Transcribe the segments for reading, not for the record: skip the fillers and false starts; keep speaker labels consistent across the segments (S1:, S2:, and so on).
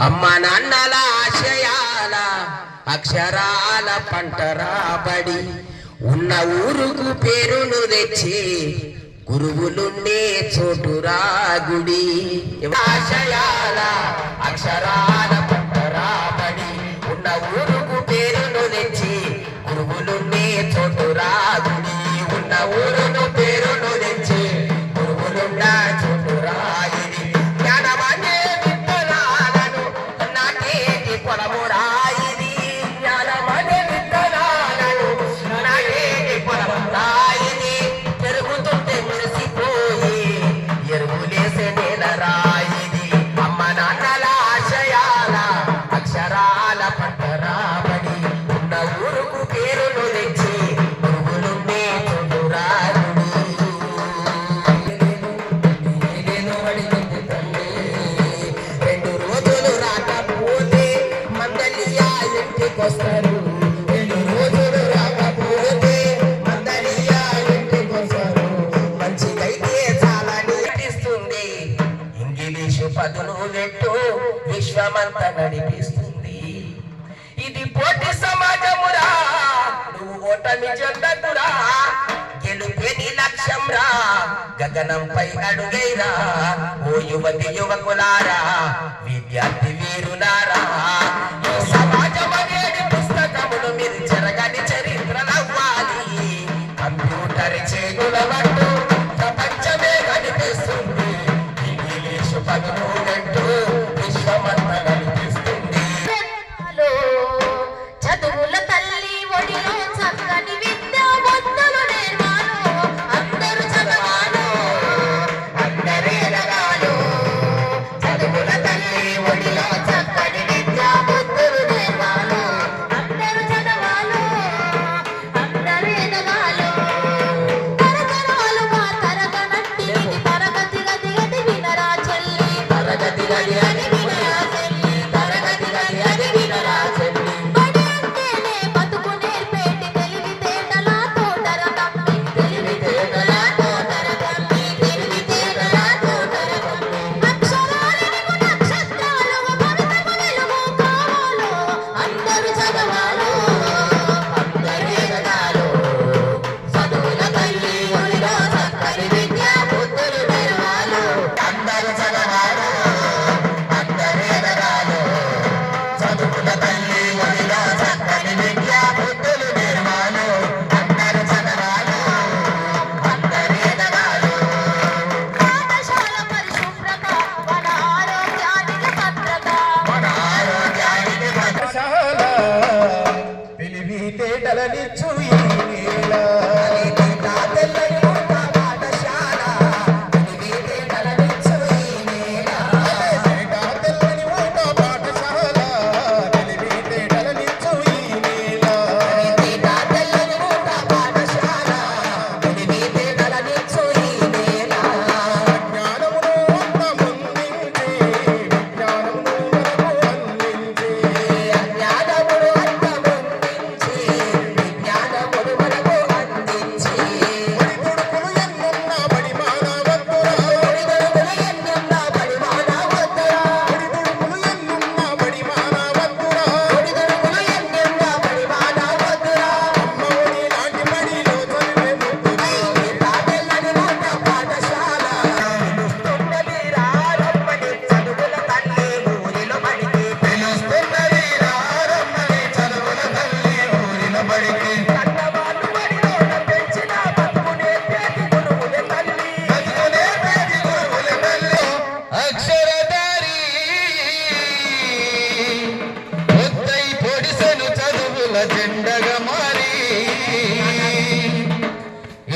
S1: అమ్మ నాన్నల ఆశయాల అక్షరాల పంట రాబడి ఉన్న ఊరుకు పేరును తెచ్చి గురువులుండే చోటురా గుడి. ఆశయాల అక్షరాల పంట రాబడి ఉన్న ఊరుకు పేరును తెచ్చి గురువులుండే చోటురా గుడి. ఉన్న ఊరును పేరును తెచ్చి గురువులున్న చోటురా ఇది. జ్ఞానమనే విత్తనాలను నాటేటి పొలమురా ఇది. జ్ఞానమనే విత్తనాలను నాటేటి పొలమురా ఇది. పెరుగుతుంటే మురిసిపోయి ఎరువులేసే నేలరా ఇది. అమ్మ నాన్నల ఆశయాల అక్షరాల పంట రాబడి ఉన్న ఊరుకు పేరును తెచ్చి గురువులుండే చోటురా గుడి. రెండు రోజులు రాకపోతే మందలియా ఇంటికొస్తారు. రెండు రోజులు రాకపోతే మందలియా ఇంటికొస్తారు. మంచిదైతే చాలా నటిస్తుంది. ఇంగ్లీషు పదును పెట్టు విశ్వమంతా నడిపిస్తుంది. ఇది పోటీ సమాజమురా, నువ్వు ఓటమి చెందకురా. గెలుపే నీ లక్ష్యంరా, గగనంపై అడుగైరా. ఓ యువతి యువకులారా, విద్యార్థి వీరులారా, ఈ సమాజం అనేది పుస్తకములు మీరు చెరగని చరిత్రలవ్వాలి. కంప్యూటర్ చేతుల పట్టు ప్రపంచమే కనిపిస్తుంది. ఇంగ్లీషు పదును పెట్టు విశ్వమంతా నడిపిస్తుంది.
S2: చదువుల తల్లి ఒడిలో చక్కని విద్య బొద్దలు నేర్వాలో. అందరూ చదవాలో, అందరూ ఎదగాలో. చదువుల తల్లి ఒడిలో చక్కని విద్య బొద్దలు నేర్వాలో. అందరూ చదవాలో, అందరూ ఎదగాలో. తరతరాలుగా తరగనట్టి ఇది తరగతి గది అది వినరా చెల్లి.
S1: తరగతి గది అది
S2: వినరా చెల్లి, తరగతి గది అది వినరా చెల్లి. బడి అంటేనే బతుకు నేర్పేటి తెలివితేటల తోటర తమ్మి. తెలివితేటల తోటర తమ్మి, తెలివితేటల తోటర తమ్మి. అక్షరాలకు నక్షత్రాలుగా భవితకు వెలుగు కావాలో. అందరూ చదవాలో, అందరూ ఎదగాలో. చదువుల తల్లి ఒడిలో చక్కని విద్యా బుద్ధులు నేర్వాలో.
S1: అందరూ చదవాలో, అందరూ ఎదగాలో. చదువుల తల్లి ఒడిలో చక్కని విద్యా బుద్ధులు నేర్వాలో. అందరూ చదవాలో, అందరూ ఎదగాలో.
S2: పాఠశాల పరిశుభ్రత మన ఆరోగ్యానికి భద్రత.
S1: మన ఆరోగ్యానికి
S3: పాఠశాల తెలివితేటలనిచ్చు ఈ నేల.
S1: తెల్లని ఒక పాఠశాల తెలివితేటలనిచ్చు ఈ నేల.
S3: తెల్లని ఒక పాఠశాల తెలివితేటలనిచ్చు ఈ నేల.
S1: తెల్లని ఒక పాఠశాల తెలివితేటలనిచ్చు ఈ నేల.
S3: జ్ఞానమును అంతమొందించి, విజ్ఞానమును మనకు అందించి.
S1: అజ్ఞానమును అంతమొందించి, విజ్ఞానమును మనకు అందించి.
S3: కొడుకులు ఎన్నున్న బడి మానవత్తురా.
S1: ఒడిదుడుకులు ఎన్నున్న బడి మానవత్తురా.
S3: కొడుకులు ఎన్నున్న బడి మానవత్తురా.
S1: ఒడిదుడుకులు ఎన్నున్న బడి మానవత్తురా.
S3: అమ్మ ఒడి లాంటి బడిలో చదివే ముద్దురా.
S1: తెల్లని ఒక పాఠశాల పిలుస్తున్నది రా రమ్మని చదువుల తల్లి ఊరిలో బడికి.
S3: పిలుస్తున్నది రా రమ్మని చదువుల తల్లి ఊరిలో బడికి.
S1: కన్నవాళ్ళు బడిలోన పెంచిన బతుకు నేర్పేటి గురువులే తల్లి.
S3: బతుకునే పేది గురువుల తల్లి. అక్షరధారి ఒత్తై పొడిసెను చదువుల జెండగా మారి.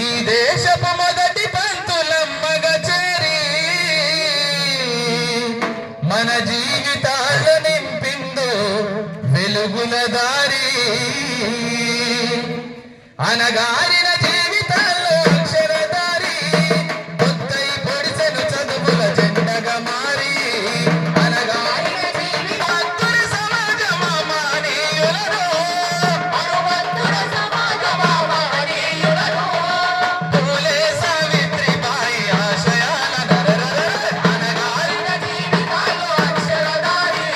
S3: ఈ దేశపు మొదటి పంతులమ్మగా చేరి మన జీవితాల నింపిందో వెలుగుల దారి. అనగారిన జీవితాల్లో అక్షరధారి ఒత్తై పొడిసెను చదువుల జెండగా మారి. అనగారిన జీవితాత్తుల సమాజమా మానీయులను,
S2: అరువత్తుల సమాజమా మహనీయులను.
S3: పూలే సావిత్రిబాయి ఆశయాల నరరర. అనగారిన జీవితాల్లో అక్షరధారి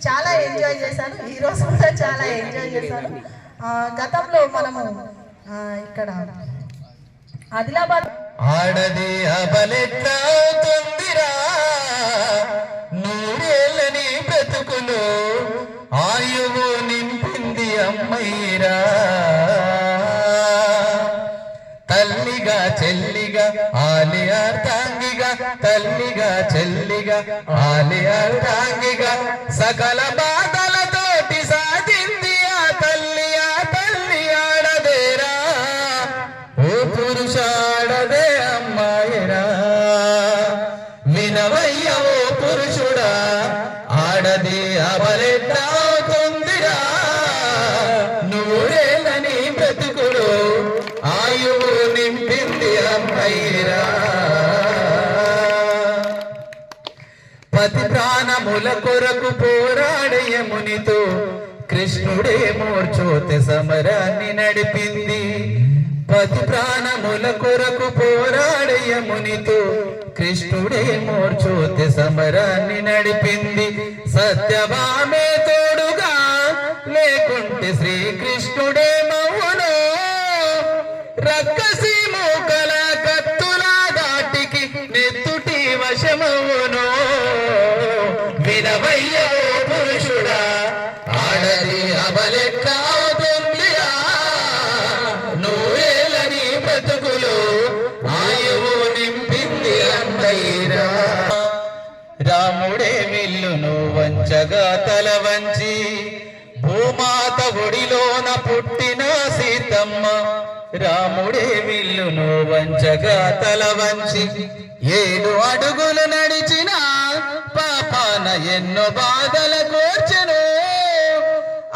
S2: చాలా ఎంజాయ్ చేశాను. ఈ రోజు కూడా చాలా ఎంజాయ్ చేశాను. గతంలో మనము ఇక్కడ ఆదిలాబాద్
S1: ఆడది అబలెట్లవుతుందిరా నూరేళ్ళని బ్రతుకులు ఆయువు నింపింది అమ్మయ్యరా తల్లిగా చెల్లిగా ఆలి అర్థాంగిగా తల్లిగా చెల్లిగా ఆలి అర్థాంగిగా సకల బాధలతోటి సాధింది ఆ తల్లి ఆడదేరా ఓ పురుషాడదే అమ్మాయిరా వినవయ్య ఓ పురుషుడా ఆడది అబలెట్లవుతుందిరా నూరేళ్ళని బ్రతుకుడు ఆయువు నింపింది అమ్మాయిరా పతి ప్రాణముల కొరకు పోరాడయ మునితో కృష్ణుడే మూర్ఛోతె సమరాన్ని నడిపింది పతి ప్రాణముల కొరకు పోరాడయ మునితో కృష్ణుడే మూర్ఛోతె సమరాన్ని నడిపింది సత్యభామే తోడుగా లేకుంటే శ్రీకృష్ణుడే మౌనో రక్కసి మూకల కత్తుల దాటికి నెత్తుటి వశమవును వినవయ్య ఓ పురుషుడా ఆడది అబలెట్లవుతుందిరా నూరేళ్ళని బ్రతుకులు ఆయువు నింపింది అమ్మయ్యరా రాముడే విల్లును వంచగా తల వంచి భూమాత ఒడిలోన పుట్టిన సీతమ్మ రాముడే విల్లును వంచగా తల వంచి 7 అడుగులు నడిచిన పాపాన ఎన్నో బాధల కోర్చెను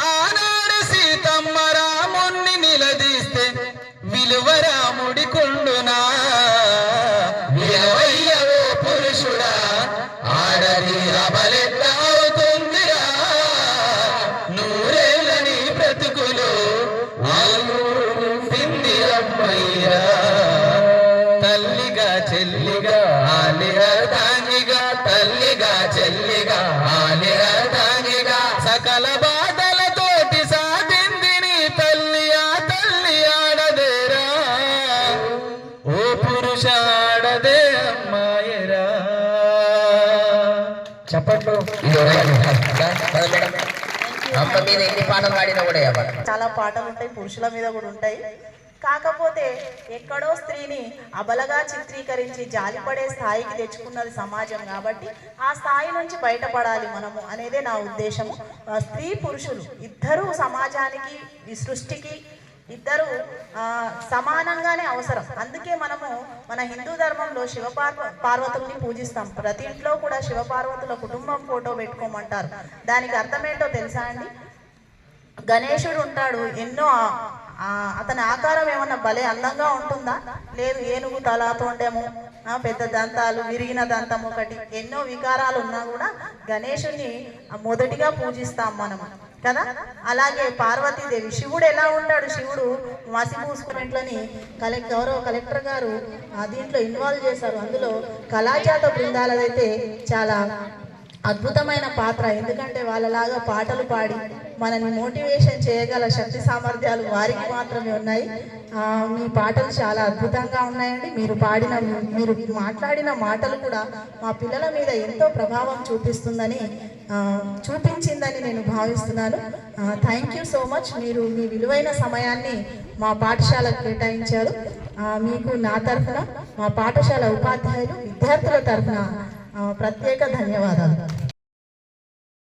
S1: ఆనాడు సీతమ్మ రాముణ్ణి నిలదీస్తే విలువ రాముడి కొండునా విలువయ్య ఓ పురుషుడా ఆడది అబలెట్లవుతుందిరా నూరేళ్ళని బ్రతుకులు ఆయువుంది అమ్మయ్యరా తల్లిగా చెల్లిగా ఆలి అర్థాంగిగా తల్లిగా చెల్లిగా ఆలి అర్థాంగిగా సకల బాధలతోటి సాధింది నీ తల్లి ఆడదేరా ఓ పురుష ఆడదే అమ్మాయిరా
S3: చెప్పట్లు అమ్మ మీద ఎన్ని పాటలు పాడినా కూడా ఎవరు
S2: చాలా పాటలు ఉంటాయి, పురుషుల మీద కూడా ఉంటాయి. కాకపోతే ఎక్కడో స్త్రీని అబలగా చిత్రీకరించి జాలిపడే స్థాయికి తెచ్చుకున్నది సమాజం కాబట్టి ఆ స్థాయి నుంచి బయటపడాలి మనము అనేదే నా ఉద్దేశము. స్త్రీ పురుషులు ఇద్దరూ సమాజానికి ఈ సృష్టికి ఇద్దరు సమానంగానే అవసరం. అందుకే మనము మన హిందూ ధర్మంలో పార్వతుల్ని పూజిస్తాం. ప్రతి ఇంట్లో కూడా శివపార్వతుల కుటుంబం ఫోటో పెట్టుకోమంటారు. దానికి అర్థమేంటో తెలుసా అండి? గణేశుడు ఉంటాడు, ఎన్నో అతని ఆకారం ఏమన్నా భలే అందంగా ఉంటుందా? లేదు, ఏనుగు తల, తొండెము, పెద్ద దంతాలు, విరిగిన దంతం ఒకటి, ఎన్నో వికారాలు ఉన్నా కూడా గణేశుడిని మొదటిగా పూజిస్తాం మనం కదా. అలాగే పార్వతీదేవి, శివుడు ఎలా ఉంటాడు? శివుడు మసిపూసుకున్నట్లని గౌరవ కలెక్టర్ గారు దీంట్లో ఇన్వాల్వ్ చేశారు. అందులో కళాజాత బృందాలదైతే చాలా అద్భుతమైన పాత్ర. ఎందుకంటే వాళ్ళలాగా పాటలు పాడి మనల్ని మోటివేషన్ చేయగల శక్తి సామర్థ్యాలు వారికి మాత్రమే ఉన్నాయి. మీ పాటలు చాలా అద్భుతంగా ఉన్నాయండి. మీరు మాట్లాడిన మాటలు కూడా మా పిల్లల మీద ఎంతో ప్రభావం చూపించిందని నేను భావిస్తున్నాను. Thank you so much. మీరు మీ విలువైన సమయాన్ని మా పాఠశాలకు కేటాయించారు. మీకు నా తరఫున, మా పాఠశాల ఉపాధ్యాయులు, విద్యార్థుల తరఫున ప్రత్యేక ధన్యవాదాలు.